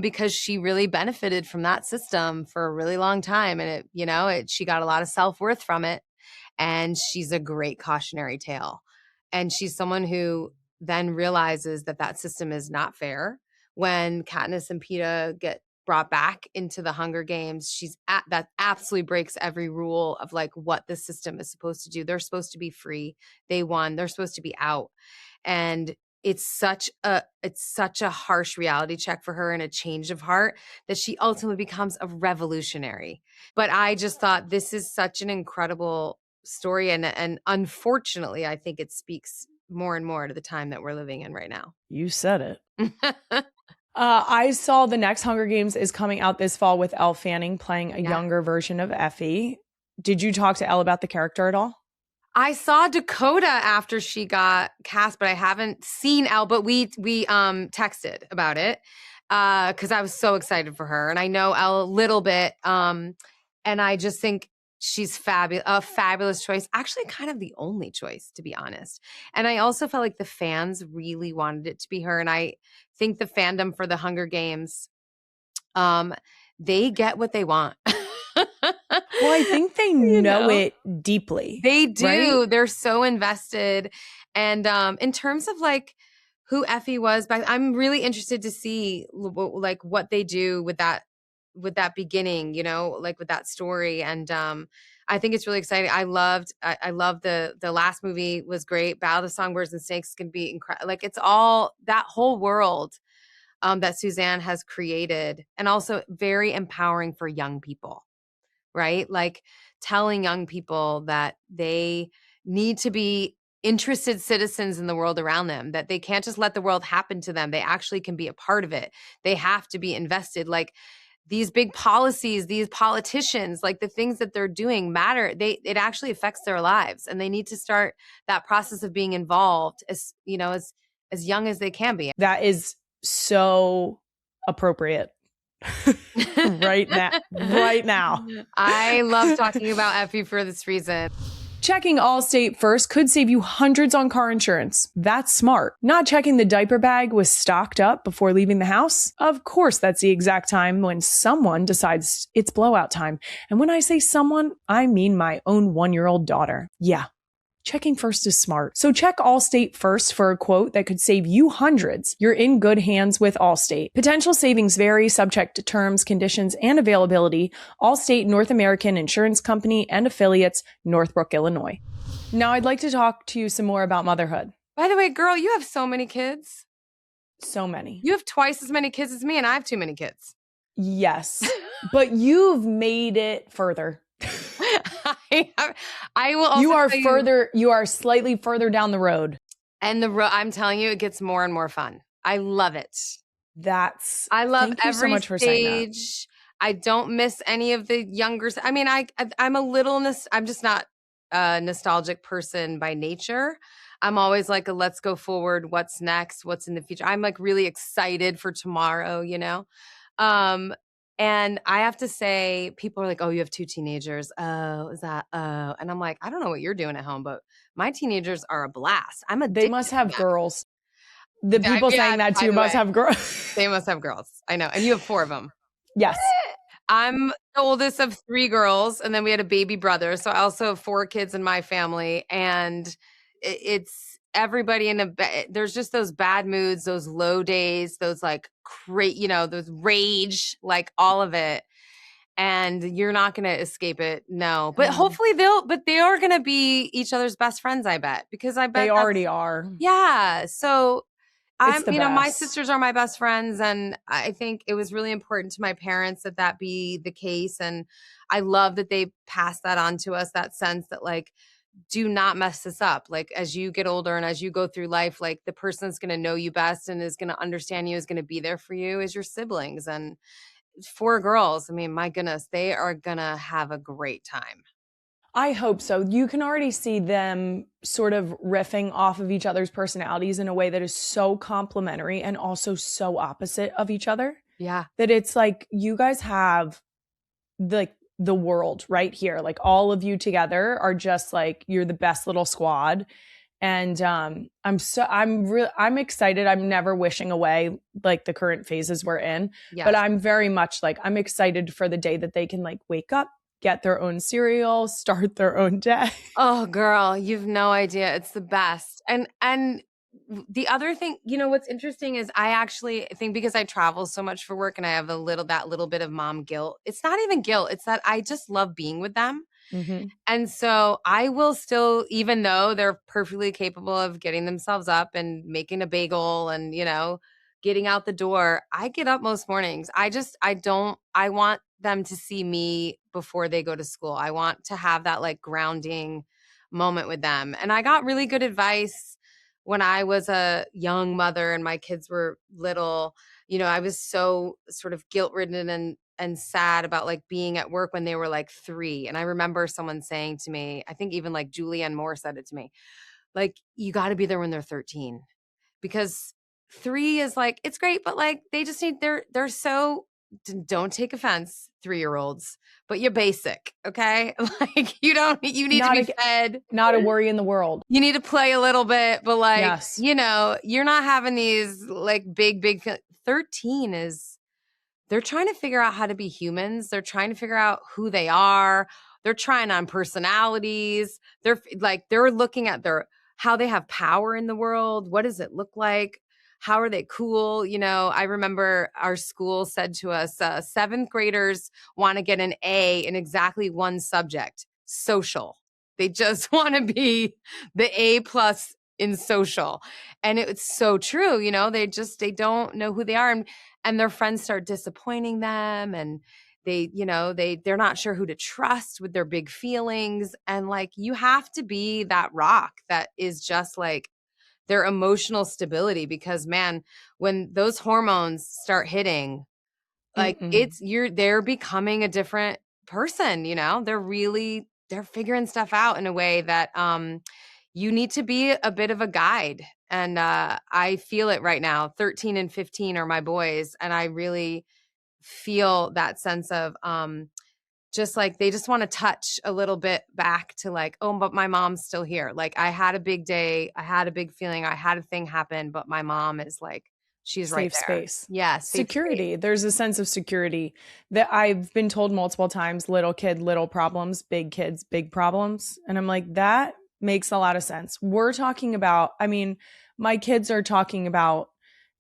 [SPEAKER 5] because she really benefited from that system for a really long time. And she got a lot of self-worth from it. And she's a great cautionary tale. And she's someone who then realizes that system is not fair. When Katniss and Peeta get brought back into the Hunger Games, that absolutely breaks every rule of like what the system is supposed to do. They're supposed to be free. They won. They're supposed to be out. And it's such a harsh reality check for her and a change of heart that she ultimately becomes a revolutionary. But I just thought this is such an incredible story. And unfortunately, I think it speaks more and more to the time that we're living in right now.
[SPEAKER 2] You said it. I saw the next Hunger Games is coming out this fall with Elle Fanning playing a younger version of Effie. Did you talk to Elle about the character at all?
[SPEAKER 5] I saw Dakota after she got cast, but I haven't seen Elle, but we texted about it because I was so excited for her. And I know Elle a little bit. And I just think she's a fabulous choice. Actually, kind of the only choice, to be honest. And I also felt like the fans really wanted it to be her. And I think the fandom for the Hunger Games, they get what they want.
[SPEAKER 2] Well, I think they know it deeply.
[SPEAKER 5] They do.
[SPEAKER 2] Right?
[SPEAKER 5] They're so invested. And in terms of like who Effie was, I'm really interested to see like what they do with that beginning, like with that story. And I think it's really exciting. I love the last movie was great. Battle of the Songbirds and Snakes can be incredible. Like it's all that whole world that Suzanne has created, and also very empowering for young people, right? Like telling young people that they need to be interested citizens in the world around them, that they can't just let the world happen to them. They actually can be a part of it. They have to be invested. Like these big policies, these politicians, like the things that they're doing matter. It actually affects their lives, and they need to start that process of being involved as young as they can be.
[SPEAKER 2] That is so appropriate. right now.
[SPEAKER 5] I love talking about Effie for this reason.
[SPEAKER 2] Checking Allstate first could save you hundreds on car insurance. That's smart. Not checking the diaper bag was stocked up before leaving the house? Of course, that's the exact time when someone decides it's blowout time. And when I say someone, I mean my own 1-year-old daughter. Yeah. Checking first is smart. So check Allstate first for a quote that could save you hundreds. You're in good hands with Allstate. Potential savings vary, subject to terms, conditions, and availability. Allstate North American Insurance Company and affiliates, Northbrook, Illinois. Now I'd like to talk to you some more about motherhood.
[SPEAKER 5] By the way, girl, you have so many kids.
[SPEAKER 2] So many.
[SPEAKER 5] You have twice as many kids as me, and I have too many kids.
[SPEAKER 2] Yes, but you've made it further.
[SPEAKER 5] I will also
[SPEAKER 2] you are further. You are slightly further down the road,
[SPEAKER 5] and I'm telling you, it gets more and more fun. I love it.
[SPEAKER 2] I love
[SPEAKER 5] every
[SPEAKER 2] so much for saying that.
[SPEAKER 5] I don't miss any of the younger. I mean, I'm a little. I'm just not a nostalgic person by nature. I'm always like, let's go forward. What's next? What's in the future? I'm like really excited for tomorrow. And I have to say, people are like, oh, you have 2 teenagers. Oh, is that? Oh. And I'm like, I don't know what you're doing at home, but my teenagers are a blast.
[SPEAKER 2] They must have girls. The people saying that too must have girls.
[SPEAKER 5] They must have girls. I know. And you have 4 of them.
[SPEAKER 2] Yes.
[SPEAKER 5] I'm the oldest of 3 girls. And then we had a baby brother. So I also have 4 kids in my family. And it's everybody there's just those bad moods, those low days, those like those rage, like all of it. And you're not going to escape it. No, but hopefully they are going to be each other's best friends. I bet, because I bet
[SPEAKER 2] they already are.
[SPEAKER 5] Yeah. So my
[SPEAKER 2] best.
[SPEAKER 5] sisters are my best friends. And I think it was really important to my parents that be the case. And I love that they passed that on to us, that sense that like, do not mess this up. Like as you get older and as you go through life, like the person that's going to know you best and is going to understand you, is going to be there for you, is your siblings. And 4 girls, I mean, my goodness, they are going to have a great time.
[SPEAKER 2] I hope so. You can already see them sort of riffing off of each other's personalities in a way that is so complementary and also so opposite of each other.
[SPEAKER 5] Yeah.
[SPEAKER 2] That it's like you guys have the world right here. Like all of you together are just like, you're the best little squad. And I'm excited. I'm never wishing away like the current phases we're in,
[SPEAKER 5] yes.
[SPEAKER 2] But I'm very much like, I'm excited for the day that they can like wake up, get their own cereal, start their own day.
[SPEAKER 5] Oh girl, you've no idea. It's the best. And the other thing, what's interesting is I actually think, because I travel so much for work and I have that little bit of mom guilt. It's not even guilt. It's that I just love being with them.
[SPEAKER 2] Mm-hmm.
[SPEAKER 5] And so I will still, even though they're perfectly capable of getting themselves up and making a bagel and, getting out the door, I get up most mornings. I want them to see me before they go to school. I want to have that like grounding moment with them. And I got really good advice when I was a young mother and my kids were little. I was so sort of guilt-ridden and sad about like being at work when they were like 3. And I remember someone saying to me, I think even like Julianne Moore said it to me, like, you got to be there when they're 13, because 3 is like, it's great, but like they just need, they're so, don't take offense, 3-year-olds, but you're basic. Okay. Like you need to be fed.
[SPEAKER 2] Not a worry in the world.
[SPEAKER 5] You need to play a little bit, but like,
[SPEAKER 2] yes.
[SPEAKER 5] You're not having these like big 13 is, they're trying to figure out how to be humans. They're trying to figure out who they are. They're trying on personalities. They're looking at how they have power in the world. What does it look like? How are they cool? I remember our school said to us, 7th graders want to get an A in exactly one subject. social. They just want to be the A+ in social. And it's so true. You know, they don't know who they are. And their friends start disappointing them. And they're not sure who to trust with their big feelings. And like, you have to be that rock that is just like their emotional stability, because man, when those hormones start hitting, like they're becoming a different person, you know, they're figuring stuff out in a way that, you need to be a bit of a guide. And, I feel it right now. 13 and 15 are my boys. And I really feel that sense of, just like they just want to touch a little bit back to like, oh, but my mom's still here. Like I had a big day. I had a big feeling. I had a thing happen, but my mom is like, she's right there.
[SPEAKER 2] Safe space.
[SPEAKER 5] Yeah.
[SPEAKER 2] Security.
[SPEAKER 5] Space.
[SPEAKER 2] There's a sense of security that I've been told multiple times, little kid, little problems, big kids, big problems. And I'm like, that makes a lot of sense. We're talking about, I mean, my kids are talking about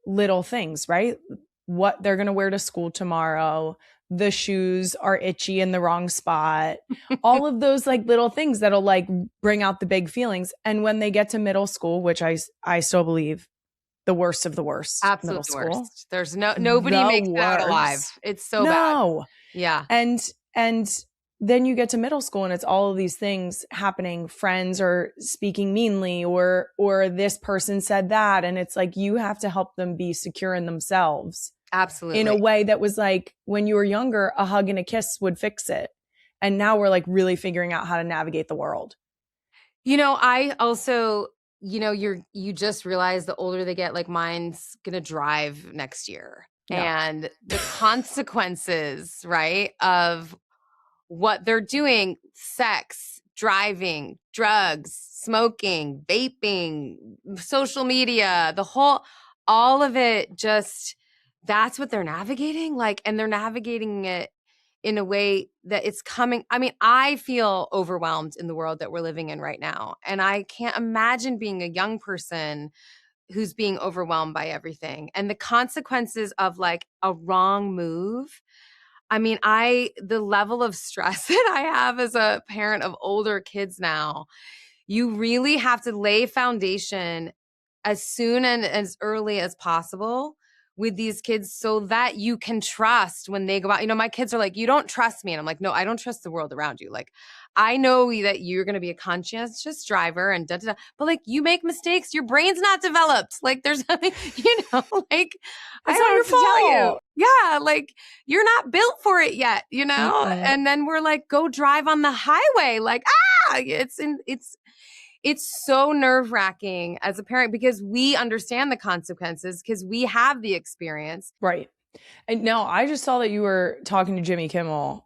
[SPEAKER 2] little things, right? What they're going to wear to school tomorrow. The shoes are itchy in the wrong spot. All of those like little things that'll like bring out the big feelings. And when they get to middle school, which I still believe the worst of the worst.
[SPEAKER 5] Absolute
[SPEAKER 2] middle school.
[SPEAKER 5] worst. There's nobody makes it out alive. It's so bad. Yeah.
[SPEAKER 2] And then you get to middle school and it's all of these things happening. Friends are speaking meanly or this person said that. And it's like, you have to help them be secure in themselves.
[SPEAKER 5] Absolutely.
[SPEAKER 2] In a way that was like, when you were younger, a hug and a kiss would fix it. And now we're like really figuring out how to navigate the world.
[SPEAKER 5] You know, I also, you know, you just realize the older they get, like mine's going to drive next year. Yeah. And the consequences, right, of what they're doing, sex, driving, drugs, smoking, vaping, social media, all of it, just that's what they're navigating. Like, and they're navigating it in a way that it's coming. I mean, I feel overwhelmed in the world that we're living in right now. And I can't imagine being a young person who's being overwhelmed by everything and the consequences of like a wrong move. I mean, the level of stress that I have as a parent of older kids now, you really have to lay foundation as soon and as early as possible with these kids so that you can trust when they go out. You know, my kids are like, you don't trust me. And I'm like, no, I don't trust the world around you. Like, I know that you're going to be a conscientious driver and da-da-da, but like you make mistakes, your brain's not developed. Like there's nothing, you know, like I don't know what to tell you. Yeah. Like you're not built for it yet, you know? Mm-hmm. And then we're like, go drive on the highway. Like, it's so nerve-wracking as a parent because we understand the consequences because we have the experience.
[SPEAKER 2] Right. And now I just saw that you were talking to Jimmy Kimmel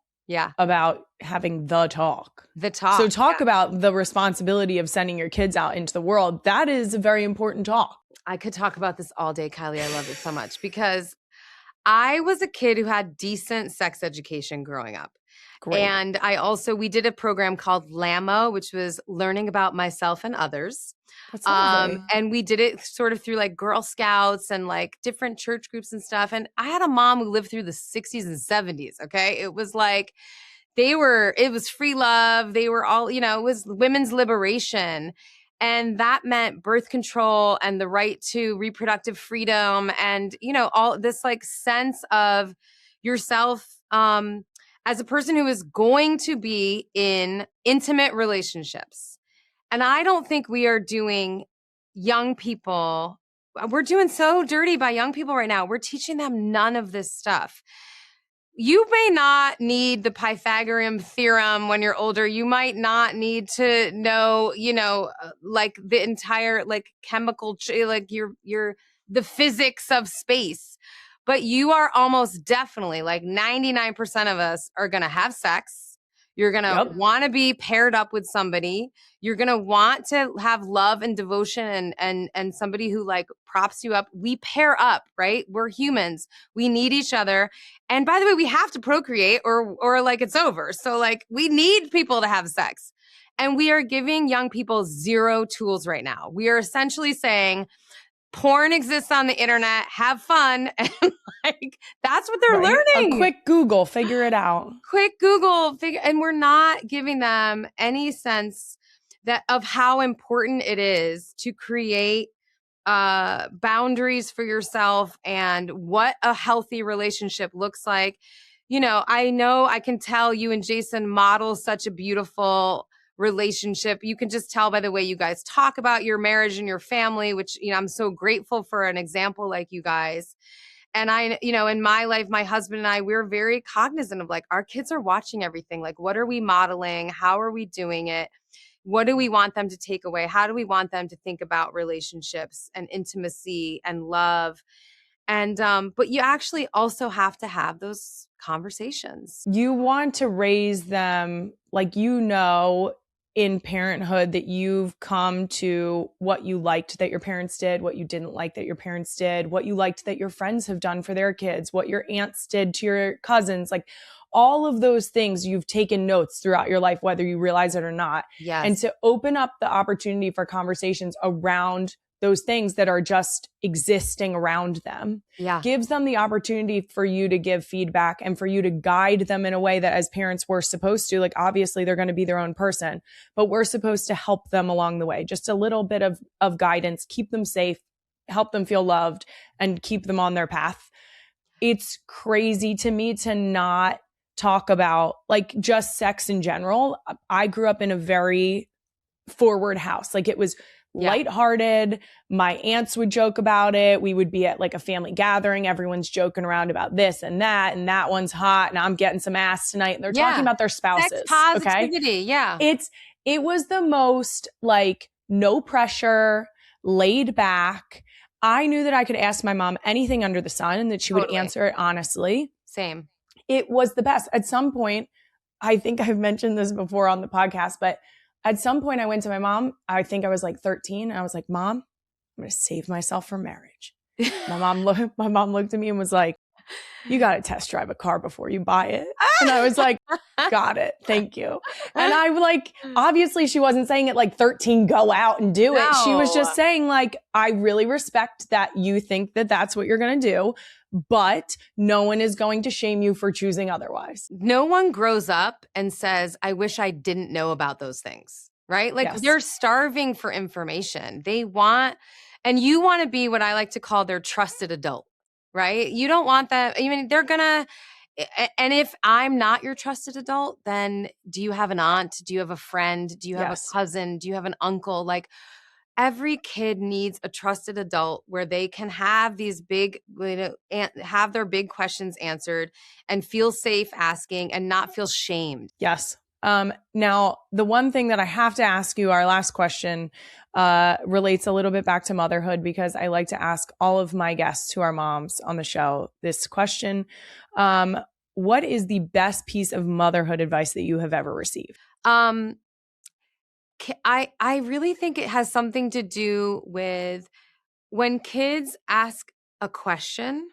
[SPEAKER 2] about having the talk.
[SPEAKER 5] The talk.
[SPEAKER 2] So talk about the responsibility of sending your kids out into the world. That is a very important talk.
[SPEAKER 5] I could talk about this all day, Kylie. I love it so much because I was a kid who had decent sex education growing up. Great. And we did a program called LAMO, which was learning about myself and others.
[SPEAKER 2] That's lovely.
[SPEAKER 5] And we did it sort of through like Girl Scouts and like different church groups and stuff. And I had a mom who lived through the 60s and 70s. Okay. It was like, it was free love. They were all, you know, it was women's liberation. And that meant birth control and the right to reproductive freedom and, you know, all this like sense of yourself, as a person who is going to be in intimate relationships. And I don't think we are doing young people, we're doing so dirty by young people right now. We're teaching them none of this stuff. You may not need the Pythagorean theorem when you're older. You might not need to know, you know, like the entire like chemical, like the physics of space. But you are almost definitely like 99% of us are going to have sex. You're going to want to be paired up with somebody. You're going to want to have love and devotion and somebody who like props you up. We pair up, right? We're humans. We need each other. And by the way, we have to procreate or like it's over. So like we need people to have sex. And we are giving young people zero tools right now. We are essentially saying, porn exists on the internet. Have fun. And like, that's what they're
[SPEAKER 2] Right?
[SPEAKER 5] learning.
[SPEAKER 2] A quick Google, figure it out.
[SPEAKER 5] Quick Google figure. And we're not giving them any sense of how important it is to create boundaries for yourself and what a healthy relationship looks like. You know I can tell you and Jason model such a beautiful relationship. You can just tell by the way you guys talk about your marriage and your family, which, I'm so grateful for an example like you guys. And in my life, my husband and I, we're very cognizant of like, our kids are watching everything. Like, what are we modeling? How are we doing it? What do we want them to take away? How do we want them to think about relationships and intimacy and love? And, but you actually also have to have those conversations.
[SPEAKER 2] You want to raise them like, in parenthood that you've come to what you liked that your parents did, what you didn't like that your parents did, what you liked that your friends have done for their kids, what your aunts did to your cousins, like all of those things you've taken notes throughout your life, whether you realize it or not.
[SPEAKER 5] Yes.
[SPEAKER 2] And to open up the opportunity for conversations around those things that are just existing around them, gives them the opportunity for you to give feedback and for you to guide them in a way that as parents we're supposed to. Like, obviously they're going to be their own person, but we're supposed to help them along the way. Just a little bit of guidance, keep them safe, help them feel loved, and keep them on their path. It's crazy to me to not talk about like just sex in general. I grew up in a very forward house. Like, it was lighthearted. My aunts would joke about it. We would be at like a family gathering. Everyone's joking around about this and that one's hot and I'm getting some ass tonight. And they're talking about their spouses.
[SPEAKER 5] Sex positivity. Yeah.
[SPEAKER 2] It was the most like no pressure, laid back. I knew that I could ask my mom anything under the sun and that she would answer it honestly.
[SPEAKER 5] Same.
[SPEAKER 2] It was the best. At some point, I think I've mentioned this before on the podcast, but at some point I went to my mom, I think I was like 13, and I was like, Mom, I'm going to save myself for marriage. My mom looked at me and was like, you got to test drive a car before you buy it. And I was like, got it. Thank you. And I like, obviously she wasn't saying it like 13, go out and do it. She was just saying like, I really respect that you think that that's what you're going to do, but no one is going to shame you for choosing otherwise.
[SPEAKER 5] No one grows up and says, I wish I didn't know about those things, right? Like they're starving for information. They want, and you want to be what I like to call their trusted adult, right? You don't want that. I mean, they're going to, and if I'm not your trusted adult, then do you have an aunt? Do you have a friend? Do you have a cousin? Do you have an uncle? Like, every kid needs a trusted adult where they can have these big, have their big questions answered and feel safe asking and not feel shamed.
[SPEAKER 2] Yes. Now, the one thing that I have to ask you, our last question, relates a little bit back to motherhood, because I like to ask all of my guests who are moms on the show this question. What is the best piece of motherhood advice that you have ever received?
[SPEAKER 5] I really think it has something to do with when kids ask a question,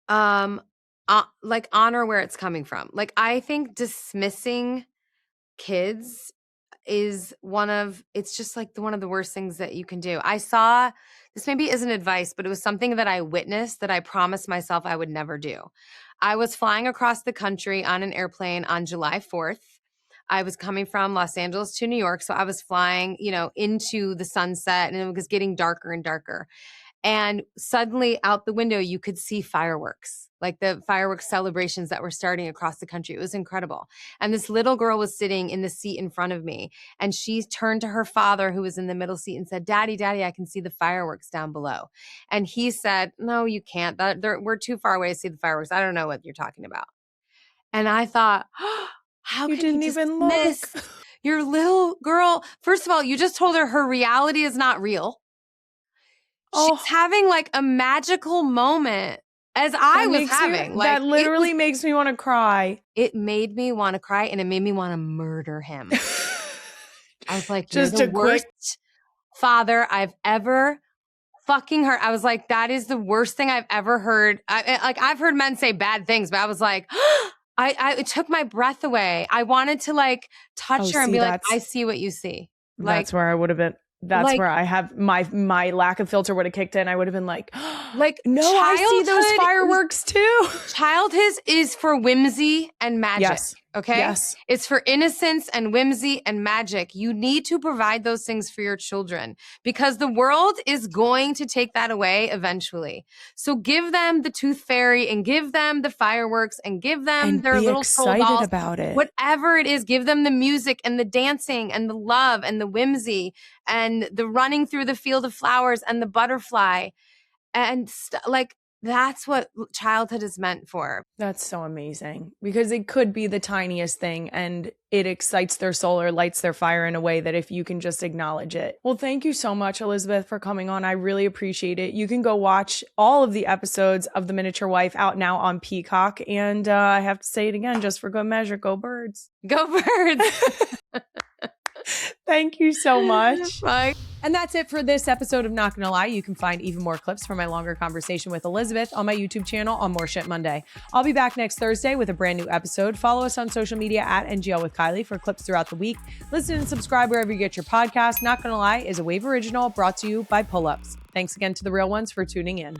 [SPEAKER 5] like honor where it's coming from. Like, I think dismissing kids is it's just like one of the worst things that you can do. I saw, this maybe isn't advice, but it was something that I witnessed that I promised myself I would never do. I was flying across the country on an airplane on July 4th. I was coming from Los Angeles to New York. So I was flying, into the sunset, and it was getting darker and darker. And suddenly out the window, you could see fireworks, like the fireworks celebrations that were starting across the country. It was incredible. And this little girl was sitting in the seat in front of me, and she turned to her father, who was in the middle seat, and said, Daddy, I can see the fireworks down below. And he said, no, you can't. We're too far away to see the fireworks. I don't know what you're talking about. And I thought, how
[SPEAKER 2] you
[SPEAKER 5] can
[SPEAKER 2] didn't
[SPEAKER 5] you
[SPEAKER 2] even
[SPEAKER 5] dismiss
[SPEAKER 2] look?
[SPEAKER 5] Your little girl? First of all, you just told her reality is not real. She's having like a magical moment, as I was having.
[SPEAKER 2] That literally makes me want to cry.
[SPEAKER 5] It made me want to cry, and it made me want to murder him. I was like, you're
[SPEAKER 2] just
[SPEAKER 5] the worst father I've ever fucking heard. I was like, that is the worst thing I've ever heard. I've heard men say bad things, but I was like, it took my breath away. I wanted to like touch her and be like, I see what you see.
[SPEAKER 2] That's where I would have been. that's
[SPEAKER 5] Like-
[SPEAKER 2] where I have my lack of filter would have kicked in. I would have been like, no, I see
[SPEAKER 5] childhood
[SPEAKER 2] those fireworks too.
[SPEAKER 5] Childhood is for whimsy and magic.
[SPEAKER 2] Yes.
[SPEAKER 5] Okay.
[SPEAKER 2] Yes.
[SPEAKER 5] It's for innocence and whimsy and magic. You need to provide those things for your children because the world is going to take that away eventually. So give them the tooth fairy and give them the fireworks and give them
[SPEAKER 2] And
[SPEAKER 5] their
[SPEAKER 2] be
[SPEAKER 5] little troll
[SPEAKER 2] excited
[SPEAKER 5] dolls.
[SPEAKER 2] about it.
[SPEAKER 5] Whatever it is, give them the music and the dancing and the love and the whimsy and the running through the field of flowers and the butterfly and like that's what childhood is meant for.
[SPEAKER 2] That's so amazing because it could be the tiniest thing and it excites their soul or lights their fire in a way that if you can just acknowledge it. Well, thank you so much, Elizabeth, for coming on. I really appreciate it. You can go watch all of the episodes of The Miniature Wife out now on Peacock. And I have to say it again, just for good measure, go birds.
[SPEAKER 5] Go birds.
[SPEAKER 2] Thank you so much.
[SPEAKER 5] Bye.
[SPEAKER 2] And that's it for this episode of Not Gonna Lie. You can find even more clips from my longer conversation with Elizabeth on my YouTube channel on More Shit Monday. I'll be back next Thursday with a brand new episode. Follow us on social media at NGL with Kylie for clips throughout the week. Listen and subscribe wherever you get your podcast. Not Gonna Lie is a Wave original brought to you by Pull-Ups. Thanks again to the real ones for tuning in.